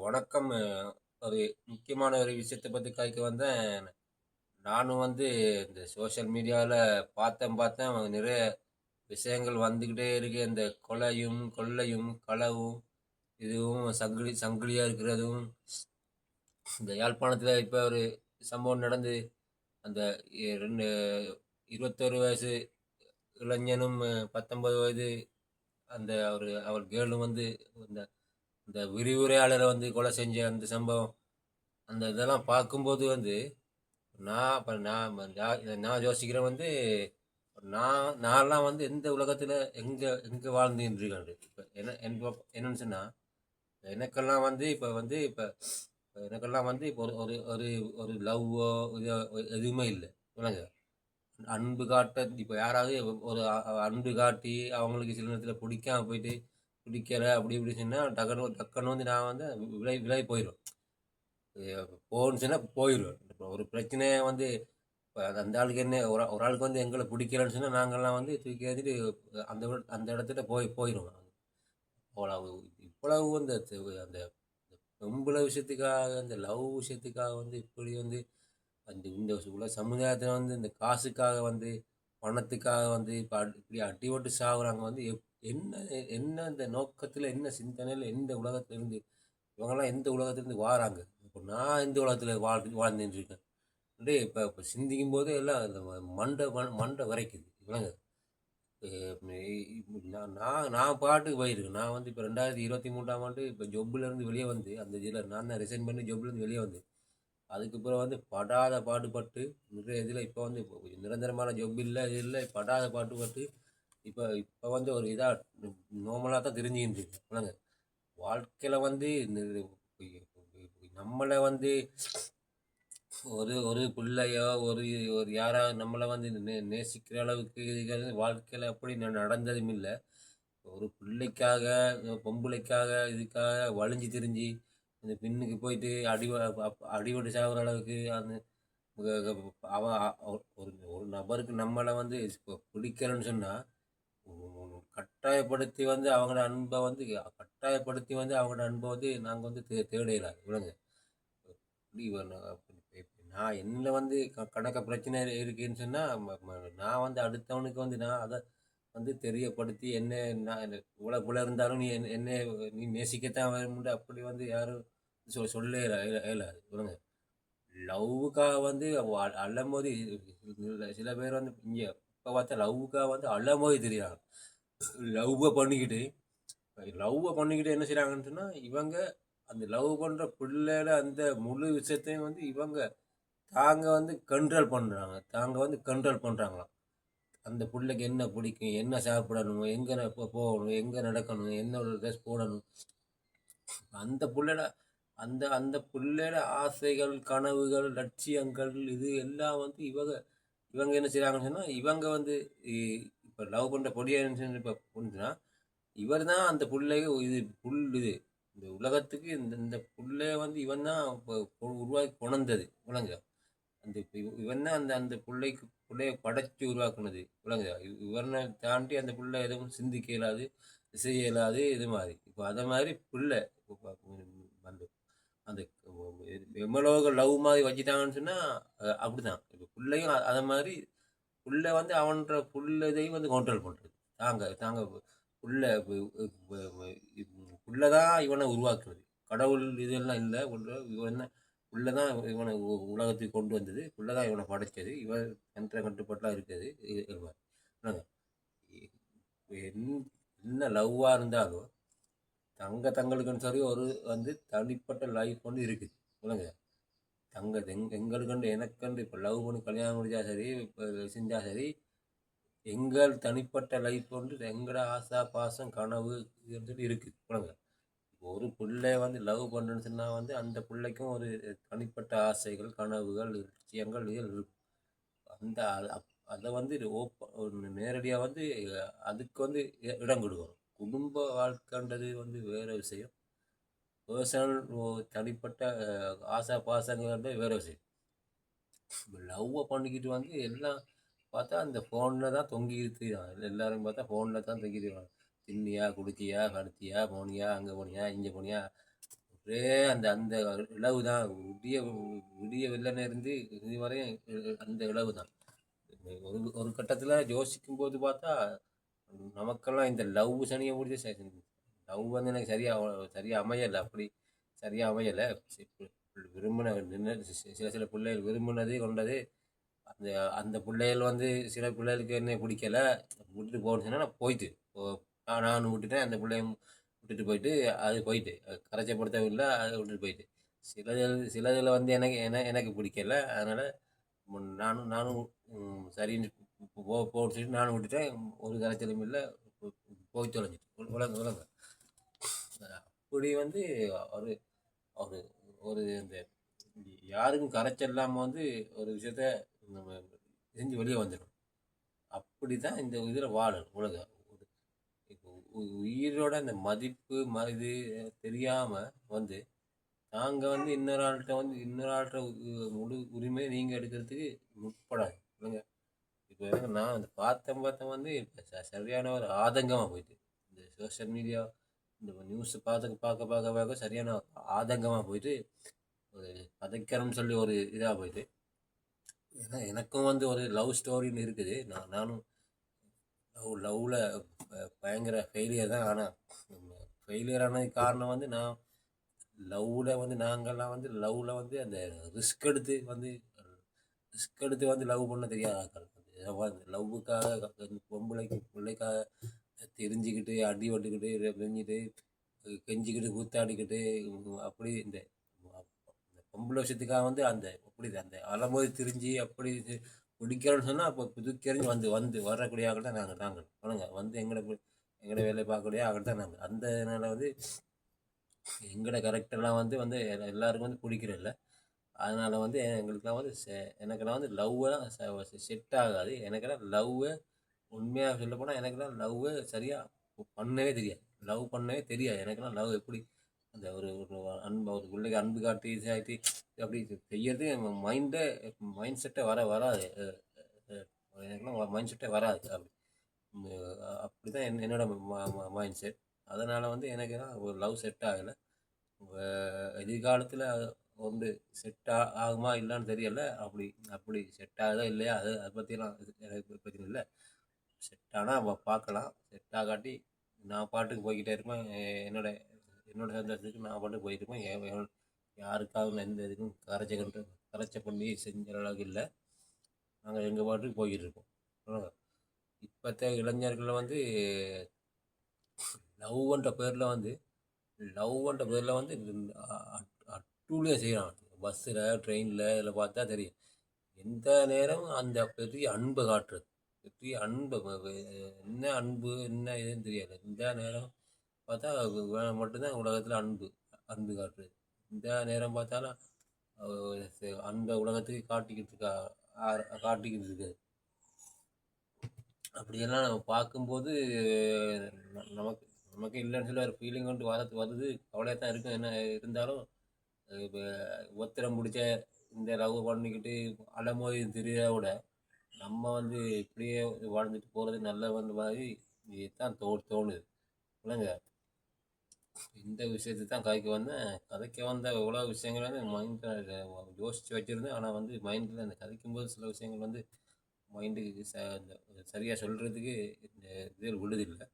வணக்கம். ஒரு முக்கியமான ஒரு விஷயத்தை பற்றி காய்க்க வந்தேன். நானும் வந்து இந்த சோஷியல் மீடியாவில் பார்த்தேன் நிறைய விஷயங்கள் வந்துக்கிட்டே இருக்கு. இந்த கொலையும் கொள்ளையும் களவும் இதுவும் சங்கிலியாக இருக்கிறதும். இந்த யாழ்ப்பாணத்தில் இப்போ ஒரு சம்பவம் நடந்து அந்த ரெண்டு 21 வயசு இளைஞனும் 19 வயது அந்த அவர் கேர்ளும் வந்து இந்த இந்த விரிவுரையாளரை வந்து கொலை செஞ்ச அந்த சம்பவம். அந்த இதெல்லாம் பார்க்கும்போது வந்து நான் இப்போ நான் யோசிக்கிறேன் வந்து நான்லாம் வந்து எந்த உலகத்தில் எங்கே வாழ்ந்துட்டு இருக்கேன். இப்போ என்னன்னு சொன்னால் எனக்கெல்லாம் வந்து இப்போ எனக்கெல்லாம் வந்து இப்போ ஒரு ஒரு ஒரு ஒரு லவ்வோ இதோ எதுவுமே இல்லை. இல்லைங்க, அன்பு காட்ட இப்போ யாராவது ஒரு அன்பு காட்டி அவங்களுக்கு சில நேரத்தில் பிடிக்காம போயிட்டு பிடிக்கல அப்படி இப்படி சொன்னால் டக்குன்னு வந்து நான் வந்து விலை போயிடும். போகணுச்சுன்னா போயிடுவேன். இப்போ ஒரு பிரச்சனையை வந்து இப்போ அந்த ஆளுக்கு என்ன ஒரு ஆளுக்கு வந்து எங்களை பிடிக்கலன்னு சொன்னால் நாங்கள்லாம் வந்து தூக்கி எறிஞ்சிட்டு அந்த இடத்துல போயிடுவோம். அவ்வளவு இவ்வளவு வந்து அந்த பொம்பளை விஷயத்துக்காக அந்த லவ் விஷயத்துக்காக வந்து இப்படி வந்து இந்த உள்ள சமுதாயத்தில் வந்து இந்த காசுக்காக வந்து பணத்துக்காக வந்து இப்போ இப்படி அடிபட்டு சாகுறாங்க வந்து என்ன என்ன இந்த நோக்கத்தில் என்ன சிந்தனையில் எந்த உலகத்திலிருந்து இவங்கெல்லாம் எந்த உலகத்திலேருந்து வாராங்க. இப்போ நான் எந்த உலகத்தில் வாழ்ந்துட்டு இருக்கேன் அப்படியே இப்போ சிந்திக்கும் போது எல்லாம் இந்த மண்டை வரைக்குது. இவங்க நான் பாட்டுக்கு போயிருக்கேன். நான் வந்து இப்போ 2023ஆம் ஆண்டு இப்போ ஜொப்புலேருந்து வெளியே வந்து அந்த இதில் நான் தான் ரிசைன் பண்ணி ஜொப்லேருந்து வெளியே வந்து அதுக்கப்புறம் வந்து படாத பாடுபட்டு நிறைய இதில் இப்போ வந்து நிரந்தரமான ஜொப் இல்லை இது இல்லை படாத பாடுபட்டு இப்போ இப்போ வந்து ஒரு இதாக நார்மலாக தான் தெரிஞ்சுக்கிட்டு இருக்கு. வாழ்க்கையில் வந்து நம்மளை வந்து ஒரு ஒரு பிள்ளையோ ஒரு ஒரு யாராவது நம்மளை வந்து நேசிக்கிற அளவுக்கு வாழ்க்கையில் அப்படி நடந்ததும் இல்லை. ஒரு பிள்ளைக்காக பொம்பளைக்காக இதுக்காக வலிஞ்சு திரிஞ்சு அந்த பின்னுக்கு போயிட்டு அடிபட்டு சாகுற அளவுக்கு அந்த அவன் ஒரு ஒரு நபருக்கு நம்மளை வந்து பிடிக்கலன்னு சொன்னால் கட்டாயப்படுத்தி வந்து அவங்களோட அன்பை வந்து நாங்கள் வந்து தேடையிடாது விலங்கு. நான் என்ன வந்து கணக்க பிரச்சனை இருக்குன்னு சொன்னால் நான் வந்து அடுத்தவனுக்கு வந்து நான் அதை வந்து தெரியப்படுத்தி என்ன நான் உலகுல இருந்தாலும் நீ என்ன நீ நேசிக்கத்தான் வேணும்னு அப்படி வந்து யாரும் சொல்ல இயலாது விலங்கு. லவ்வுக்காக வந்து அழும்போது சில பேர் வந்து இங்கே இப்போ பார்த்தா லவ்வுக்காக வந்து அழும்போது தெரியாது. லவ்வை பண்ணிக்கிட்டு என்ன செய்கிறாங்கன்னு சொன்னால் இவங்க அந்த லவ் பண்ணுற பிள்ளையில அந்த முழு விஷயத்தையும் வந்து இவங்க தாங்க வந்து கண்ட்ரோல் பண்ணுறாங்களாம். அந்த பிள்ளைக்கு என்ன பிடிக்கும், என்ன சாப்பிடணும், எங்கே போகணும், எங்கே நடக்கணும், என்ன ஒரு ட்ரெஸ் போடணும், அந்த பிள்ளைட அந்த பிள்ளைட ஆசைகள் கனவுகள் லட்சியங்கள் இது எல்லாம் வந்து இவங்க என்ன செய்கிறாங்கன்னு சொன்னால் இவங்க வந்து இப்போ லவ் பண்ணுற பொடியன்னு இப்போ புரிஞ்சுன்னா இவர் தான் அந்த பிள்ளைக்கு இது இந்த உலகத்துக்கு இந்த பிள்ளைய வந்து இவன் தான் உருவாக்கி கொணர்ந்தது விளங்க. அந்த இவன் தான் அந்த பிள்ளைய படைச்சு உருவாக்குனது விளங்க. இவனை தாண்டி அந்த பிள்ளை எதுவும் சிந்திக்க இயலாது, செய்ய இயலாது. இது மாதிரி இப்போ அதை மாதிரி பிள்ளை அந்த அந்த எவ்வளோ லவ் மாதிரி வச்சுட்டாங்கன்னு சொன்னால் அப்படிதான் இப்போ பிள்ளையும் அதை மாதிரி புள்ள வந்து அவன்ற புள்ளதையும் வந்து கண்ட்ரோல் பண்ணுறது தாங்க புள்ளதான் இவனை உருவாக்குறது. கடவுள் இதெல்லாம் இல்லை. இவன் புள்ளதான் இவனை உலகத்துக்கு கொண்டு வந்தது. புள்ளதான் இவனை படைச்சது. இவன் என்ற கட்டுப்பாட்டெலாம் இருக்குது. என்ன லவ்வாக இருந்தாலும் தங்களுக்குன்னு சொல்லி ஒரு வந்து தனிப்பட்ட லைஃப் வந்து இருக்குது இல்லைங்க. எங்களுக்கண்டு எனக்கண்டு இப்போ லவ் பண்ணி கல்யாணம் முடிஞ்சா சரி, இப்போ செஞ்சா சரி, எங்கள் தனிப்பட்ட லைஃப் வந்து எங்களோட ஆசை பாசம் கனவு இது இருக்குது இல்லைங்க. ஒரு பிள்ளை வந்து லவ் பண்ணுறேன்னு சொன்னால் வந்து அந்த பிள்ளைக்கும் ஒரு தனிப்பட்ட ஆசைகள் கனவுகள் லட்சியங்கள் இது இருக்கும். அதை வந்து நேரடியாக வந்து அதுக்கு வந்து இடம் கொடுக்கணும். குடும்ப வாழ்க்கைன்றது வந்து வேறு விஷயம். பர்சனல் தனிப்பட்ட ஆசை பாசங்கள் வேறு விஷயம். லவ்வை பண்ணிக்கிட்டு வந்து எல்லாம் பார்த்தா அந்த ஃபோனில் தான் தொங்கிட்டு எல்லாரும் பார்த்தா ஃபோனில் தான் தொங்கிட்டு தின்னியா குடிச்சியா கடுத்தியா போனியா அங்கே போனியா இங்கே போனியா ஒரே அந்த அந்த இழவு தான் விடிய விடிய வெள்ளன இருந்து இதுவரையும் அந்த இழவு தான். ஒரு ஒரு கட்டத்தில் யோசிக்கும் போது பார்த்தா நமக்கெல்லாம் இந்த லவ் சனியை முடிஞ்ச லவ் வந்து எனக்கு சரியா அமையலை. அப்படி சரியா அமையலை. விரும்பின சில சில பிள்ளைகள் விரும்பினது கொண்டது. அந்த அந்த பிள்ளைகள் வந்து சில பிள்ளைகளுக்கு என்ன பிடிக்கல, விட்டுட்டு போகணுன்னு சொன்னா நான் போயிட்டு நானும் விட்டுட்டேன். அந்த பிள்ளையும் விட்டுட்டு போயிட்டு அது போயிட்டு கரைச்சப்படுத்தவில்லை, அதை விட்டுட்டு போயிட்டு சிலதில் வந்து எனக்கு பிடிக்கல. அதனால் நானும் நானும் சரின்னு போட்டு சொல்லிட்டு நானும் விட்டுட்டேன். ஒரு கரைச்சலும் இல்லை, போய் தொலைஞ்சிட்டு உலக உலக அப்படி வந்து ஒரு ஒரு ஒரு இந்த யாருக்கும் கரைச்சல் இல்லாமல் வந்து ஒரு விஷயத்த நம்ம செஞ்சு வெளியே வந்துடும். அப்படி தான் இந்த இதில் வாழணும் உலகம். இப்போ உயிரோட அந்த மதிப்பு இது தெரியாமல் வந்து நாங்கள் வந்து இன்னொரு ஆள்கிட்ட முழு உரிமையை நீங்கள் எடுக்கிறதுக்கு முற்படாது இல்லைங்க. இப்போ நான் வந்து பார்த்தேன் வந்து இப்போ சரியான ஒரு ஆதங்கமாக போயிட்டு இந்த சோஷியல் மீடியா இந்த நியூஸ் பார்க்க சரியான ஆதங்கமாக போயிட்டு ஒரு கதைக்கிறோம்னு சொல்லி ஒரு இதாக போயிட்டு. ஏன்னா எனக்கும் வந்து ஒரு லவ் ஸ்டோரின்னு இருக்குது. நானும் லவ்வில் பயங்கர ஃபெயிலியர் தான். ஆனால் ஃபெயிலியர் ஆனதுக்கு காரணம் வந்து நான் நாங்கள்லாம் வந்து லவ்வில் வந்து அந்த ரிஸ்க் எடுத்து வந்து லவ் பண்ண தெரியாத ஆட்கள். லவ்வுக்காக பிள்ளைக்காக தெரிஞ்சுக்கிட்டு அடி பட்டுக்கிட்டு பெஞ்சிட்டு கெஞ்சிக்கிட்டு கூத்தாடிக்கிட்டு அப்படி இந்த பொம்பளை விஷயத்துக்காக வந்து அந்த அலமோதி திரிஞ்சு அப்படி பிடிக்கிறோன்னு சொன்னால் அப்போ புதுக்கெறிஞ்சு வரக்கூடிய ஆக்கள் தான் நாங்கள் வந்து எங்களோட வேலையை பார்க்கக்கூடிய ஆக்கள் தான் நாங்கள். அந்த இதனால் வந்து எங்களோட கரெக்டெல்லாம் வந்து எல்லாருக்கும் வந்து பிடிக்கிறதில்ல. அதனால் வந்து எங்களுக்கெல்லாம் வந்து எனக்கெல்லாம் வந்து லவ்வை செட் ஆகாது. எனக்கெல்லாம் லவ்வை உண்மையாக சொல்ல போனால் எனக்கெல்லாம் லவ்வை சரியாக பண்ணவே தெரியாது. எனக்கெல்லாம் லவ் எப்படி அந்த ஒரு ஒரு பிள்ளைக்கு அன்பு காட்டி இதாகிட்டு அப்படி செய்யறது மைண்ட் செட்டை வராது. எனக்குலாம் மைண்ட் செட்டே வராது. அப்படி தான் என்னோட மைண்ட் செட். அதனால் வந்து எனக்கு ஒரு லவ் செட் ஆகலை. எதிர்காலத்தில் வந்து செட் ஆகுமா இல்லைன்னு தெரியல. அப்படி செட் ஆகுதா இல்லையா அதை பற்றிலாம் எனக்கு பிரச்சனை இல்லை. செட் ஆனால் பார்க்கலாம். செட் ஆகாட்டி நான் பாட்டுக்கு போய்கிட்டே இருப்பேன். என்னோட சந்தோஷத்துக்கு நான் பாட்டுக்கு போயிட்டு இருப்பேன். யாருக்காகவும் எந்த இதுக்கும் கரைச்ச பண்ணி செஞ்ச அளவுக்கு இல்லை. நாங்கள் எங்கள் பாட்டுக்கு போய்கிட்டு இருக்கோம். இப்போத்த இளைஞர்களை வந்து லவ்ன்ற பேரில் வந்து அட்டூழியம் செய்கிறான். பஸ்ஸில் ட்ரெயினில் இதில் பார்த்தா தெரியும். எந்த நேரம் அந்த பெரிய அன்பை காட்டுறது, பெரிய அன்பு என்ன அன்பு என்ன இதுன்னு தெரியாது. இந்த நேரம் பார்த்தா மட்டும்தான் உலகத்தில் அன்பு காட்டுறது. இந்த நேரம் பார்த்தாலும் அந்த உலகத்துக்கு காட்டிக்கிட்டு இருக்கு. அப்படியெல்லாம் நம்ம பார்க்கும்போது நமக்கு இல்லைன்னு சொல்லி ஒரு ஃபீலிங் கொண்டு வருது. கவலையாக தான் இருக்கும். என்ன இருந்தாலும் இப்போ ஒத்திரம் பிடிச்ச இந்த லவ் பண்ணிக்கிட்டு அலமோதி திரியை விட நம்ம வந்து இப்படியே வாழ்ந்துட்டு போகிறது நல்ல வந்து மாதிரி தான் தோணுது இல்லைங்க. இந்த விஷயத்தை தான் கதைக்க வந்த எவ்வளோ விஷயங்கள் வந்து மைண்டில் யோசித்து வச்சுருந்தேன். ஆனால் வந்து மைண்டில் அந்த கதைக்கும்போது சில விஷயங்கள் வந்து மைண்டுக்கு சரியாக சொல்கிறதுக்கு இந்த இதில் விடுதில்லை.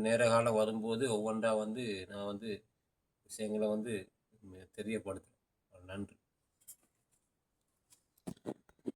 நேர காலம் வரும்போது ஒவ்வொன்றா வந்து நான் வந்து விஷயங்களை வந்து தெரியப்படுத்துகிறேன். நன்றி.